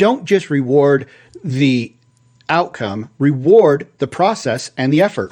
don't just reward the outcome, reward the process and the effort.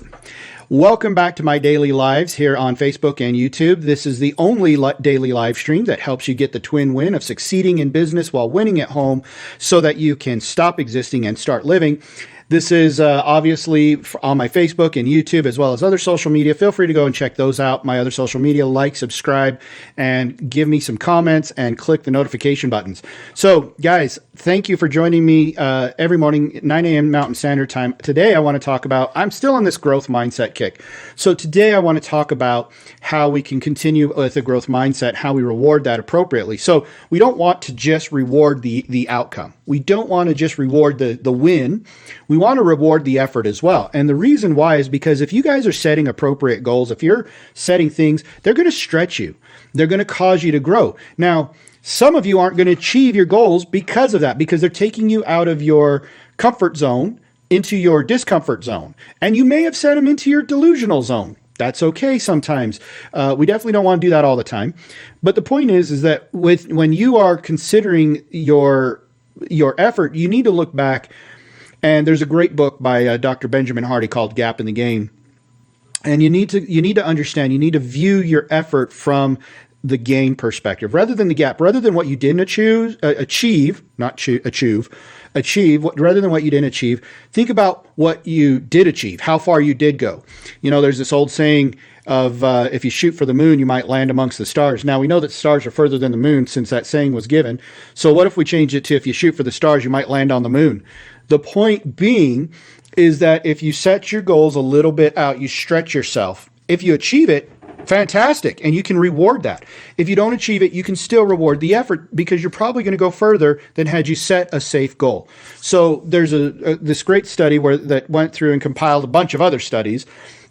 Welcome back to my daily lives here on Facebook and YouTube. This is the only daily live stream that helps you get the twin win of succeeding in business while winning at home so that you can stop existing and start living. This is obviously on my Facebook and YouTube as well as other social media. Feel free to go and check those out. My other social media, like, subscribe, and give me some comments and click the notification buttons. So guys, thank you for joining me every morning, 9 a.m. Mountain Standard Time. Today I want to talk about, I'm still on this growth mindset kick. So today I want to talk about how we can continue with a growth mindset, how we reward that appropriately. So we don't want to just reward the outcome. We don't want to just reward the win. We want to reward the effort as well. And the reason why is because if you guys are setting appropriate goals, if you're setting things, they're going to stretch you. They're going to cause you to grow. Now, some of you aren't going to achieve your goals because of that, because they're taking you out of your comfort zone into your discomfort zone. And you may have set them into your delusional zone. That's okay sometimes. We definitely don't want to do that all the time. But the point is that when you are considering your effort, you need to look back. And there's a great book by Dr. Benjamin Hardy called Gap in the Game. And you need to understand, you need to view your effort from the gain perspective rather than the gap, rather than what you didn't achieve, rather than what you didn't achieve. Think about what you did achieve, how far you did go. You know, there's this old saying of if you shoot for the moon, you might land amongst the stars. Now, we know that stars are further than the moon since that saying was given. So what if we change it to if you shoot for the stars, you might land on the moon? The point being is that if you set your goals a little bit out, you stretch yourself. If you achieve it, fantastic, and you can reward that. If you don't achieve it, you can still reward the effort because you're probably going to go further than had you set a safe goal. So there's this great study that went through and compiled a bunch of other studies,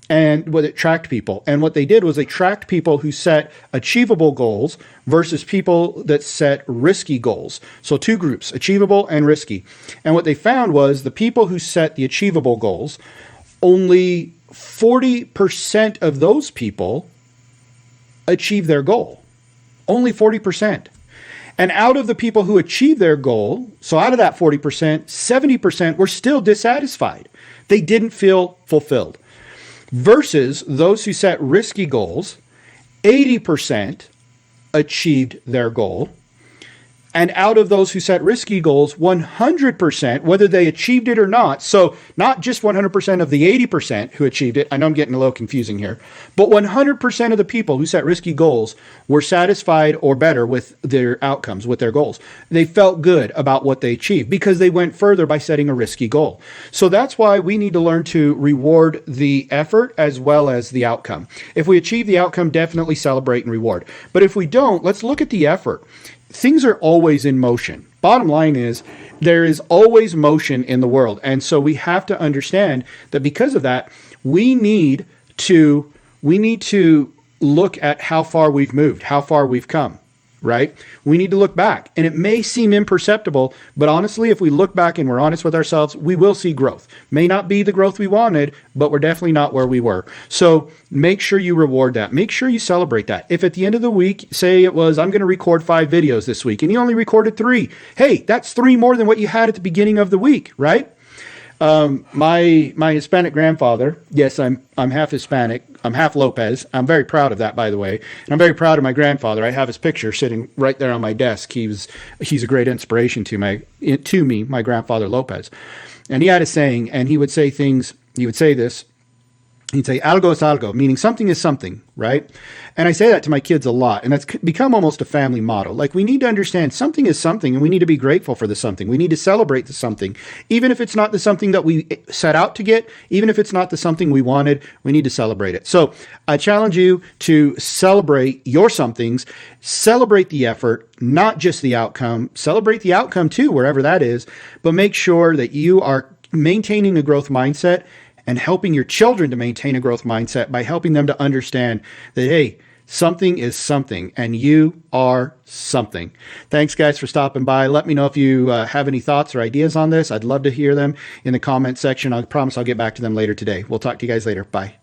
and what it tracked people. And what they did was they tracked people who set achievable goals versus people that set risky goals. So two groups, achievable and risky. And what they found was the people who set the achievable goals, only 40% of those people achieve their goal. Only 40%. And out of the people who achieved their goal, so out of that 40%, 70% were still dissatisfied. They didn't feel fulfilled. Versus those who set risky goals, 80% achieved their goal. And out of those who set risky goals, 100%, whether they achieved it or not, so not just 100% of the 80% who achieved it, I know I'm getting a little confusing here, but 100% of the people who set risky goals were satisfied or better with their outcomes, with their goals. They felt good about what they achieved because they went further by setting a risky goal. So that's why we need to learn to reward the effort as well as the outcome. If we achieve the outcome, definitely celebrate and reward. But if we don't, let's look at the effort. Things are always in motion. Bottom line is there is always motion in the world. And so we have to understand that because of that, we need to look at how far we've moved, how far we've come, right? We need to look back. And it may seem imperceptible, but honestly, if we look back and we're honest with ourselves, we will see growth. May not be the growth we wanted, but we're definitely not where we were. So make sure you reward that. Make sure you celebrate that. If at the end of the week, say it was, I'm going to record 5 videos this week, and you only recorded 3, hey, that's 3 more than what you had at the beginning of the week, right? My Hispanic grandfather, yes, I'm half Hispanic. I'm half Lopez. I'm very proud of that, by the way. And I'm very proud of my grandfather. I have his picture sitting right there on my desk. He's a great inspiration to me, my grandfather Lopez. And he had a saying, and he would say this, he'd say, algo es algo, meaning something is something, right? And I say that to my kids a lot, and that's become almost a family motto. Like, we need to understand something is something, and we need to be grateful for the something. We need to celebrate the something. Even if it's not the something that we set out to get, even if it's not the something we wanted, we need to celebrate it. So I challenge you to celebrate your somethings, celebrate the effort, not just the outcome. Celebrate the outcome too, wherever that is, but make sure that you are maintaining a growth mindset and helping your children to maintain a growth mindset by helping them to understand that, hey, something is something and you are something. Thanks, guys, for stopping by. Let me know if you have any thoughts or ideas on this. I'd love to hear them in the comment section. I promise I'll get back to them later today. We'll talk to you guys later. Bye.